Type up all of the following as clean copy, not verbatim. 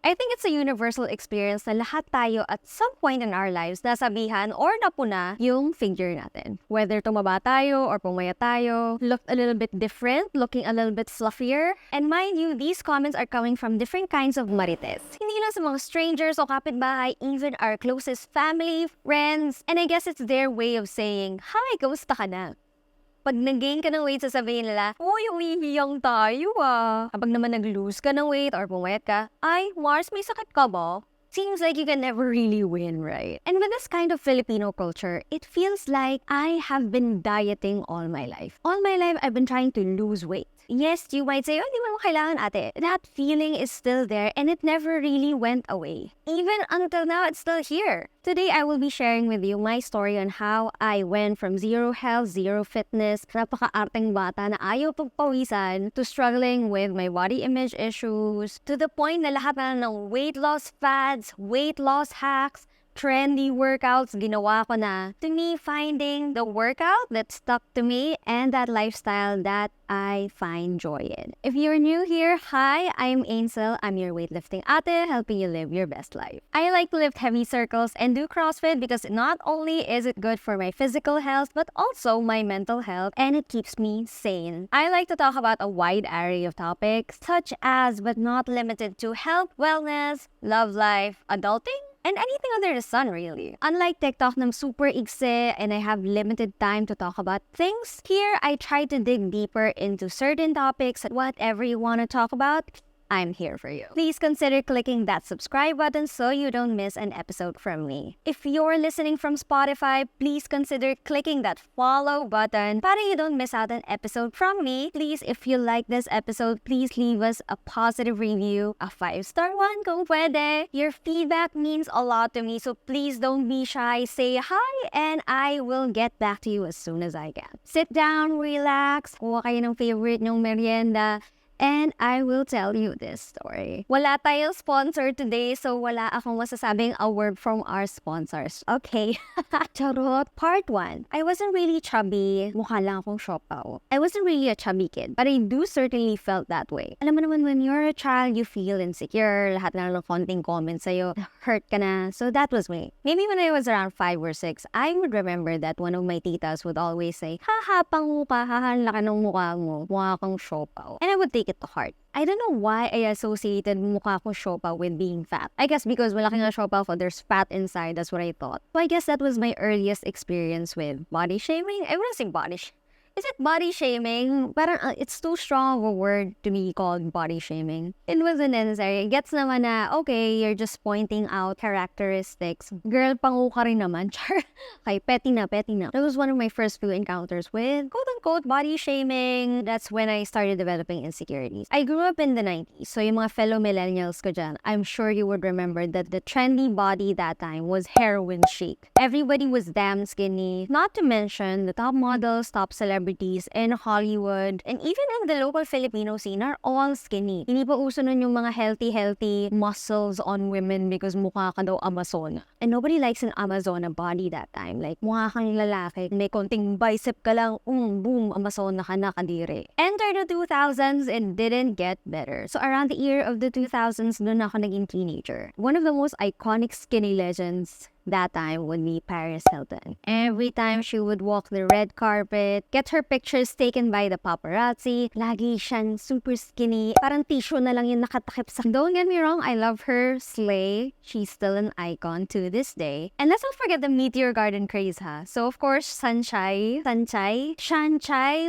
I think it's a universal experience na lahat tayo at some point in our lives nasabihan or napuna yung figure natin. Whether tumaba tayo or pumayat tayo, looked a little bit different, looking a little bit fluffier. And mind you, these comments are coming from different kinds of marites. Hindi lang sa mga strangers o kapitbahay, even our closest family, friends. And I guess it's their way of saying, "Hi, kamusta ka na?" Pag nag-gain ka ng weight, sasabihin nila, "Uy, umihiyang tayo ah." Kapag naman nag-lose ka ng weight or pumayat ka, "Ay, Mars, may sakit ka ba?" Seems like you can never really win, right? And with this kind of Filipino culture, it feels like I have been dieting all my life. All my life, I've been trying to lose weight. Yes, you might say, "Oh, di mo kailangan ate." That feeling is still there and it never really went away. Even until now, it's still here. Today, I will be sharing with you my story on how I went from zero health, zero fitness, napaka-arteng bata na ayaw pagpawisan, to struggling with my body image issues, to the point na lahat na ng weight loss fads, weight loss hacks, trendy workouts, ginawa ko na. To me, finding the workout that stuck to me and that lifestyle that I find joy in. If you're new here, hi, I'm Aencille. I'm your weightlifting ate, helping you live your best life. I like to lift heavy circles and do CrossFit because not only is it good for my physical health, but also my mental health, and it keeps me sane. I like to talk about a wide array of topics, such as, but not limited to, health, wellness, love life, adulting, and anything under the sun, really. Unlike TikTok na super ikse and I have limited time to talk about things, here I try to dig deeper into certain topics. Whatever you want to talk about, I'm here for you. Please consider clicking that subscribe button so you don't miss an episode from me. If you're listening from Spotify, please consider clicking that follow button para you don't miss out an episode from me. Please, if you like this episode, please leave us a positive review, a 5-star one kung pwede. Your feedback means a lot to me, so please don't be shy. Say hi and I will get back to you as soon as I can. Sit down, relax, kuha kayo ng favorite nyong merienda, and I will tell you this story. Wala tayong sponsor today, so wala akong masasabing a word from our sponsors. Okay. Charot. Part 1. I wasn't really chubby. Mukha lang akong siopao. I wasn't really a chubby kid, but I do certainly felt that way. Alam mo naman, when you're a child, you feel insecure. Lahat na lang ng konting comments sa'yo, hurt ka na. So that was me. Maybe when I was around 5 or 6, I would remember that one of my titas would always say, "Haha, pangu ka, haha, laki ng mukha mo. Mukha kang siopao." And I would take it to heart. I don't know why I associated mukha ko siopao with being fat. I guess because malaki nga siopao ko, there's fat inside. That's what I thought. So I guess that was my earliest experience with body shaming. I wouldn't say body shaming. Is it body shaming? Parang it's too strong of a word to be called body shaming. It wasn't necessary. Gets naman na, okay, you're just pointing out characteristics. Girl, pangu ka rin naman. Char. Okay, petty na, petty na. That was one of my first few encounters with quote-unquote body shaming. That's when I started developing insecurities. I grew up in the 90s, so yung mga fellow millennials ko dyan, I'm sure you would remember that the trendy body that time was heroin chic. Everybody was damn skinny. Not to mention, the top models, top celebrities in Hollywood, and even in the local Filipino scene are all skinny. Hindi pa uso nun yung mga healthy muscles on women because mukha ka daw Amazona. And nobody likes an Amazona body that time. Like, mukha kang lalaki, may konting bicep ka lang, boom, Amazona ka na, kadiri. Enter the 2000s, it didn't get better. So around the year of the 2000s, doon ako naging teenager. One of the most iconic skinny legends that time would be Paris Hilton. Every time she would walk the red carpet, get her pictures taken by the paparazzi, lagi siyang super skinny. Parang tissue na lang yung nakatakip sa... Don't get me wrong, I love her, slay. She's still an icon to this day. And let's not forget the Meteor Garden craze, ha? So of course, Shanchai,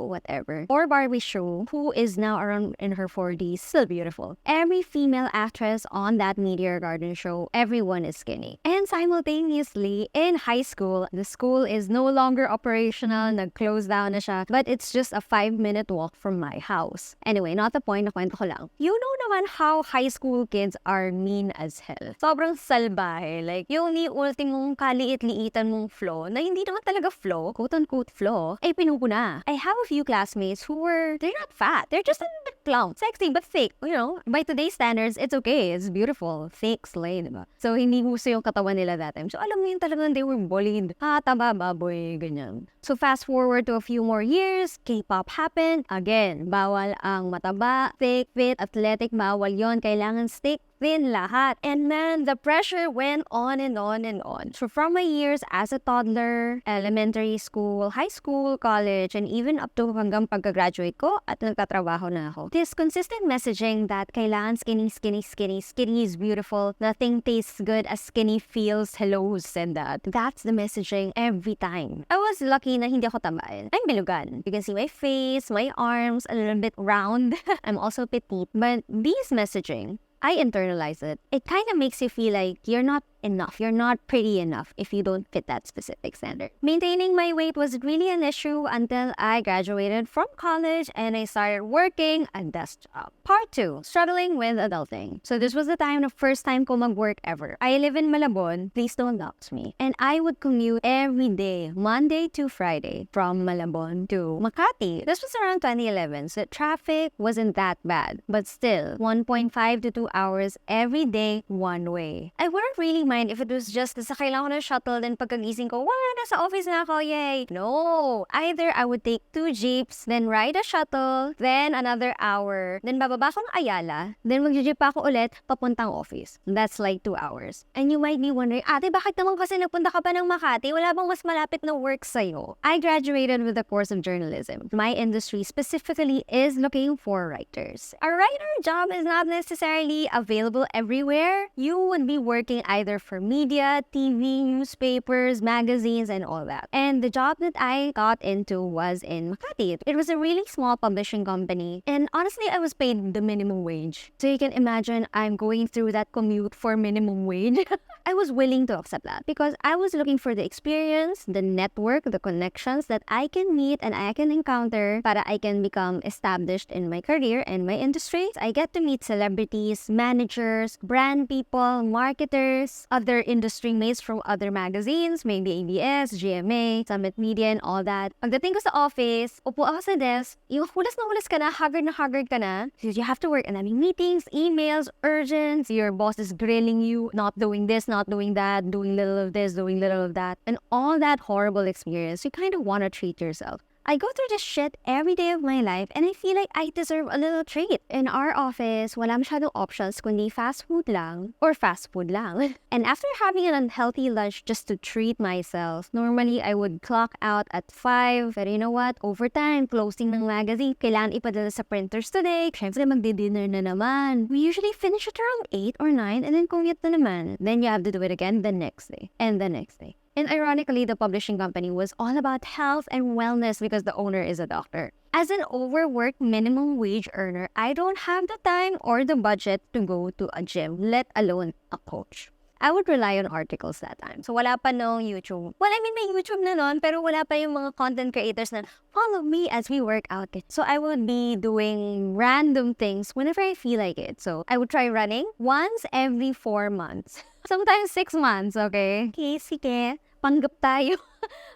whatever. Or Barbie Shrew, who is now around in her 40s, still beautiful. Every female actress on that Meteor Garden show, everyone is skinny. And simultaneously, in high school, the school is no longer operational, nag-close down na siya, but it's just a 5-minute walk from my house. Anyway, not the point, nakwento ko lang. You know naman how high school kids are mean as hell. Sobrang salbahe. Like, yung ni ultimong kaliit-liitan mong flow, na hindi naman talaga flow, quote-unquote flow, ay pinupuna. I have a few classmates who they're not fat. They're just a bit clown. Sexy, but fake. You know, by today's standards, it's okay. It's beautiful. Fake slay, diba? So, hindi gusto yung katawan nila that time. So, alam mo yun talagang they were bullied. Taba, baboy, ganyan. So, fast forward to a few more years, K-pop happened. Again, bawal ang mataba, fake, fit, athletic, bawal yon. Kailangan stick, thin lahat. And man, the pressure went on and on and on. So from my years as a toddler, elementary school, high school, college, and even up to hanggang pagka-graduate ko at nagtatrabaho na ako. This consistent messaging that kailangan skinny, skinny, skinny, skinny is beautiful, nothing tastes good as skinny feels. Hello, who said that? That's the messaging every time. I was lucky na hindi ako tambahin. I'm bilugan. You can see my face, my arms, a little bit round. I'm also petite. But these messaging, I internalize it. It kind of makes you feel like you're not enough. You're not pretty enough if you don't fit that specific standard. Maintaining my weight was really an issue until I graduated from college and I started working a desk job. Part 2, struggling with adulting. So this was the first time ko mag-work ever. I live in Malabon. Please don't dox me. And I would commute every day, Monday to Friday, from Malabon to Makati. This was around 2011, so traffic wasn't that bad. But still, 1.5 to 2 hours every day, one way. I wouldn't really mind if it was just sa kailangan ko na shuttle, then pagkagising ko, wow, nasa office na ako, yay! No! Either I would take 2 jeeps, then ride a shuttle, then another hour, then bababa ko ng Ayala, then mag-jeep pa ako ulit, papuntang office. That's like 2 hours. And you might be wondering, ate, bakit naman kasi nagpunta ka pa ng Makati? Wala bang mas malapit na work sa'yo? I graduated with a course of journalism. My industry specifically is looking for writers. A writer job is not necessarily available everywhere. You would be working either for media, TV, newspapers, magazines, and all that. And the job that I got into was in Makati. It was a really small publishing company. And honestly, I was paid the minimum wage. So you can imagine I'm going through that commute for minimum wage. I was willing to accept that because I was looking for the experience, the network, the connections that I can meet and I can encounter para I can become established in my career and my industry. I get to meet celebrities, managers, brand people, marketers, other industry mates from other magazines, maybe ABS, GMA, Summit Media, and all that. Pagdating ko sa office, upo ako sa desk, yung hulas ka na haggard ka na. You have to work and having meetings, emails, urgents, your boss is grilling you, not doing this, not doing that, doing little of this, doing little of that, and all that horrible experience. You kind of want to treat yourself. I go through this shit every day of my life and I feel like I deserve a little treat. In our office, wala masyadong options kundi fast food lang or fast food lang. And after having an unhealthy lunch just to treat myself, normally I would clock out at 5. Pero you know what? Overtime, closing ng magazine, kailangan ipadala sa printers today. Siyempre magdi-dinner na naman. We usually finish at around 8 or 9 and then commute na naman. Then you have to do it again the next day and the next day. And ironically, the publishing company was all about health and wellness because the owner is a doctor. As an overworked minimum wage earner, I don't have the time or the budget to go to a gym, let alone a coach. I would rely on articles that time. So wala pa nung YouTube. Well, I mean, may YouTube na nun, pero wala pa yung mga content creators na follow me as we work out. So I would be doing random things whenever I feel like it. So I would try running once every 4 months. Sometimes 6 months, okay? Okay, sige. Panggap tayo.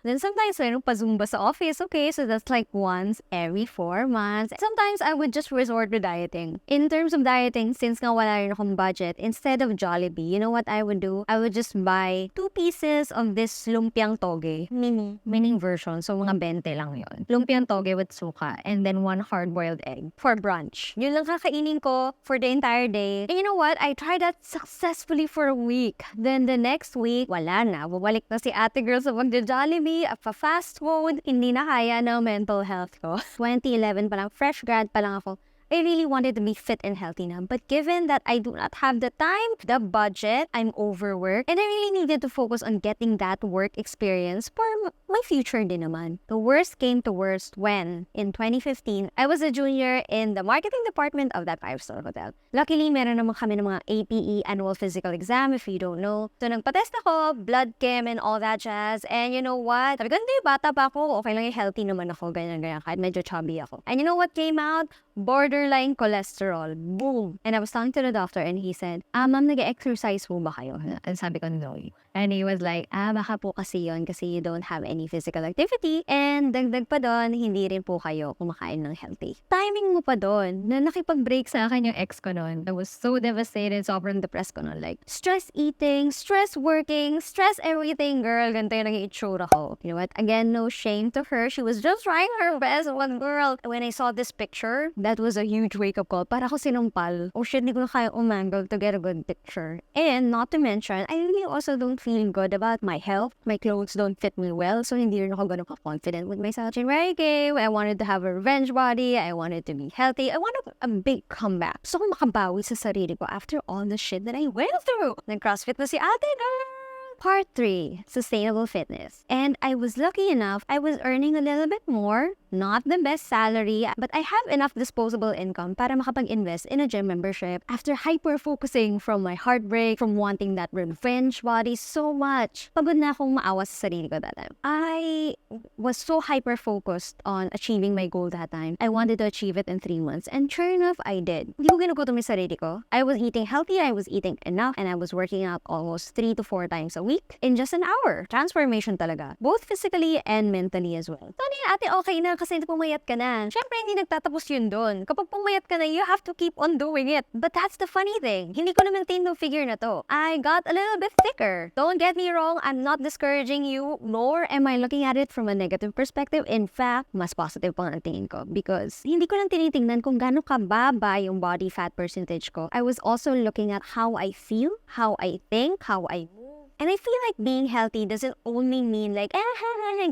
Then sometimes meron pa Zumba sa office, okay? So that's like once every 4 months. Sometimes I would just resort to dieting. In terms of dieting, since nga wala rin akong budget, instead of Jollibee, you know what I would do? I would just buy 2 pieces of this lumpiang toge. Mini version. So mga 20 lang yon. Lumpiang toge with suka and then 1 hard-boiled egg for brunch. Yun lang kakainin ko for the entire day. And you know what? I tried that successfully for a week. Then the next week, wala na. Bumalik na si ate girl sa Jollibee, fast food, hindi na kaya ng mental health ko. 2011 pa lang, fresh grad pa lang ako. I really wanted to be fit and healthy now. But given that I do not have the time, the budget, I'm overworked, and I really needed to focus on getting that work experience for my future din naman. The worst came to worst when, in 2015, I was a junior in the marketing department of that 5-star hotel. Luckily, meron naman kami ng mga APE, annual physical exam, if you don't know. So, nagpa-test ako, blood chem and all that jazz. And you know what? Sabi ko, hindi, bata pa ako. Okay lang, healthy naman ako, ganyan. Kahit medyo chubby ako. And you know what came out? Borderline cholesterol. Boom! And I was talking to the doctor and he said, ma'am, nag-exercise po ba kayo? And sabi ko, no. And he was like, baka po kasi yun kasi you don't have any physical activity. And dagdag pa doon, hindi rin po kayo kumakain ng healthy. Timing mo pa doon na nakipag-break sa akin yung ex ko noon. I was so devastated, sobrang depressed ko noon. Like, stress eating, stress working, stress everything, girl. Ganito yung naging itsura ko. You know what? Again, no shame to her. She was just trying her best. One girl, when I saw this picture, that was a huge wake-up call. Para ako sinumpal. Oh shit, hindi ko na kaya umangle to get a good picture. And not to mention, I really also don't feel good about my health. My clothes don't fit me well, so hindi rin ako ganun ka-confident with myself. January, I wanted to have a revenge body. I wanted to be healthy. I wanted a big comeback. So kung makabawi sa sarili ko after all the shit that I went through. Nag-CrossFit na si ate, girl! Part 3, sustainable fitness. And I was lucky enough, I was earning a little bit more, not the best salary, but I have enough disposable income para makapag-invest in a gym membership after hyper-focusing from my heartbreak, from wanting that revenge body so much. Pagod na akong maawa sa sarili ko that time. I was so hyper-focused on achieving my goal that time. I wanted to achieve it in 3 months. And sure enough, I did. Hindi ko ginugutom yung sarili ko. I was eating healthy, I was eating enough, and I was working out almost 3 to 4 times a week in just an hour. Transformation talaga. Both physically and mentally as well. So, ate, okay na kasi pumayat ka na. Syempre, hindi nagtatapos yun doon. Kapag pumayat ka na, you have to keep on doing it. But that's the funny thing. Hindi ko na-maintain yung figure na to. I got a little bit thicker. Don't get me wrong, I'm not discouraging you, nor am I looking at it from a negative perspective. In fact, mas positive pang ang tingin ko because hindi ko lang tinitingnan kung gaano kababa yung body fat percentage ko. I was also looking at how I feel, how I think, how I move. And I feel like being healthy doesn't only mean like,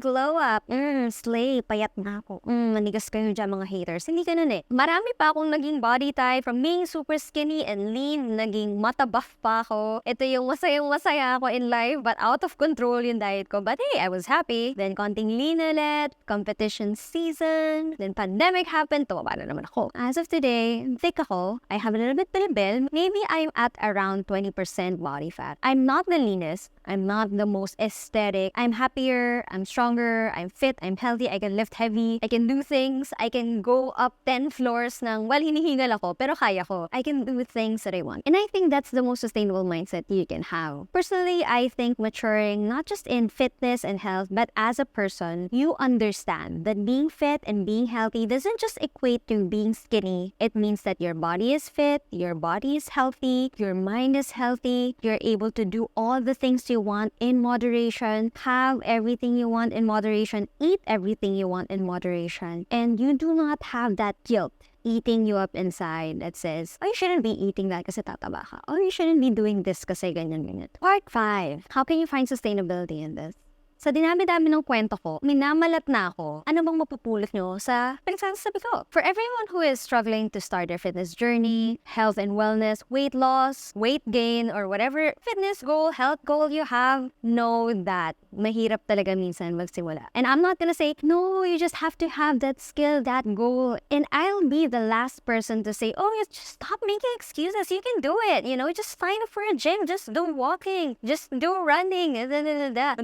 glow up, slay, payat na ako, manigas kayo dyan mga haters. Hindi ganun eh. Marami pa akong naging body type from being super skinny and lean, naging mata buff pa ako. Ito yung masayang-masaya ako in life, but out of control yung diet ko. But hey, I was happy. Then konting lean ulit, competition season, then pandemic happened, tumaba na naman ako. As of today, thick ako. I have a little bit bilbil. Maybe I'm at around 20% body fat. I'm not the leanest. I'm not the most aesthetic. I'm happier, I'm stronger, I'm fit, I'm healthy, I can lift heavy, I can do things, I can go up 10 floors ng, well, hinihingal ako, pero kaya ko. I can do things that I want. And I think that's the most sustainable mindset you can have. Personally, I think maturing, not just in fitness and health, but as a person, you understand that being fit and being healthy doesn't just equate to being skinny. It means that your body is fit, your body is healthy, your mind is healthy, you're able to do all the things you want in moderation, have everything you want in moderation, eat everything you want in moderation, and you do not have that guilt eating you up inside that says, oh, you shouldn't be eating that kasi tataba ka. Oh, you shouldn't be doing this kasi ganyan. Part 5. How can you find sustainability in this? Sa dinami-dami ng kwento ko, minamalat na ako, ano bang mapupulot nyo sa pinagsasabi ko? For everyone who is struggling to start their fitness journey, health and wellness, weight loss, weight gain, or whatever fitness goal, health goal you have, know that mahirap talaga minsan magsimula. And I'm not gonna say, no, you just have to have that skill, that goal. And I'll be the last person to say, oh, you just stop making excuses. You can do it. You know, just sign up for a gym. Just do walking. Just do running.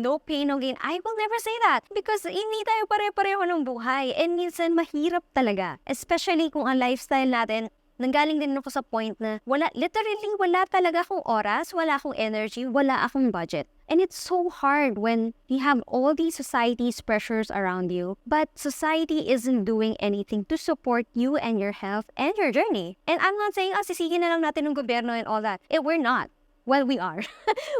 No pain, no gain. I will never say that because hindi tayo pare-pareho ng buhay. And minsan mahirap talaga. Especially kung ang lifestyle natin, nanggaling din ako sa point na literally wala talaga akong oras, wala akong energy, wala akong budget. And it's so hard when you have all these society's pressures around you, but society isn't doing anything to support you and your health and your journey. And I'm not saying, sisigin na lang natin ng gobyerno and all that. We're not. Well, we are.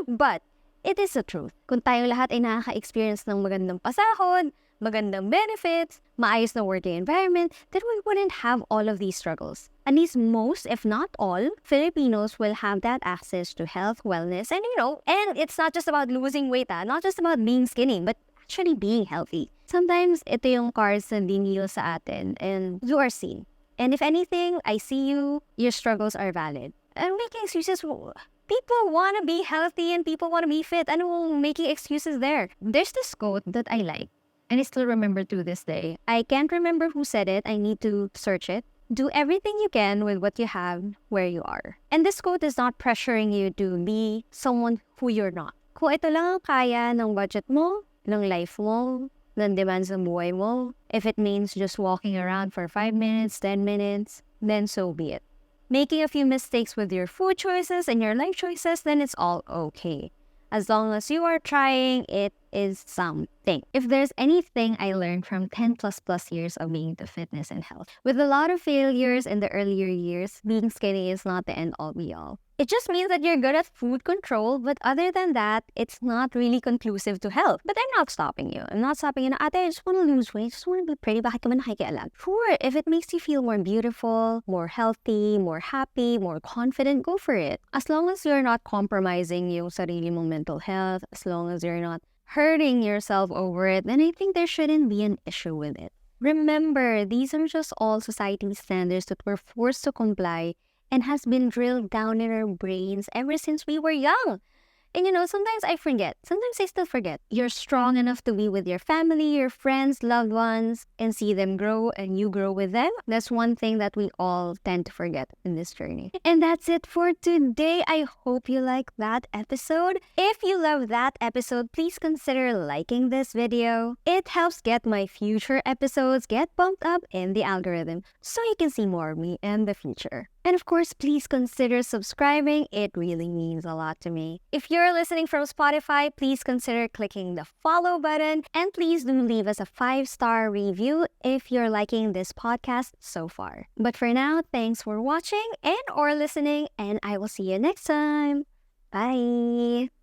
But it is the truth. Kung tayong lahat ay nakaka-experience ng magandang pasahod, magandang benefits, maayos na working environment, then we wouldn't have all of these struggles. At least most, if not all, Filipinos will have that access to health, wellness, and and it's not just about losing weight, not just about being skinny, but actually being healthy. Sometimes, ito yung cards na dinil sa atin, and you are seen. And if anything, I see you, your struggles are valid. And making excuses, people want to be healthy and people want to be fit. Ano making excuses there? There's this quote that I like. And I still remember to this day. I can't remember who said it. I need to search it. Do everything you can with what you have where you are. And this quote is not pressuring you to be someone who you're not. Kung ito lang ang kaya ng budget mo, ng life mo, ng demands ng buhay mo, if it means just walking around for 5 minutes, 10 minutes, then so be it. Making a few mistakes with your food choices and your life choices, then it's all okay. As long as you are trying, it is something. If there's anything I learned from 10 plus years of being into fitness and health, with a lot of failures in the earlier years, being skinny is not the end all be all. It just means that you're good at food control, but other than that, it's not really conclusive to health. But I'm not stopping you. I'm not stopping you na, ate, I just want to lose weight. I just want to be pretty. Bakit ka ba nakikialam? Sure, if it makes you feel more beautiful, more healthy, more happy, more confident, go for it. As long as you're not compromising yung sarili mong mental health, as long as you're not hurting yourself over it, then I think there shouldn't be an issue with it. Remember, these are just all society standards that we're forced to comply and has been drilled down in our brains ever since we were young. And sometimes I forget. Sometimes I still forget. You're strong enough to be with your family, your friends, loved ones, and see them grow and you grow with them. That's one thing that we all tend to forget in this journey. And that's it for today. I hope you like that episode. If you love that episode, please consider liking this video. It helps get my future episodes get bumped up in the algorithm so you can see more of me in the future. And of course, please consider subscribing. It really means a lot to me. If you're listening from Spotify, please consider clicking the follow button. And please do leave us a 5-star review if you're liking this podcast so far. But for now, thanks for watching and or listening, and I will see you next time. Bye!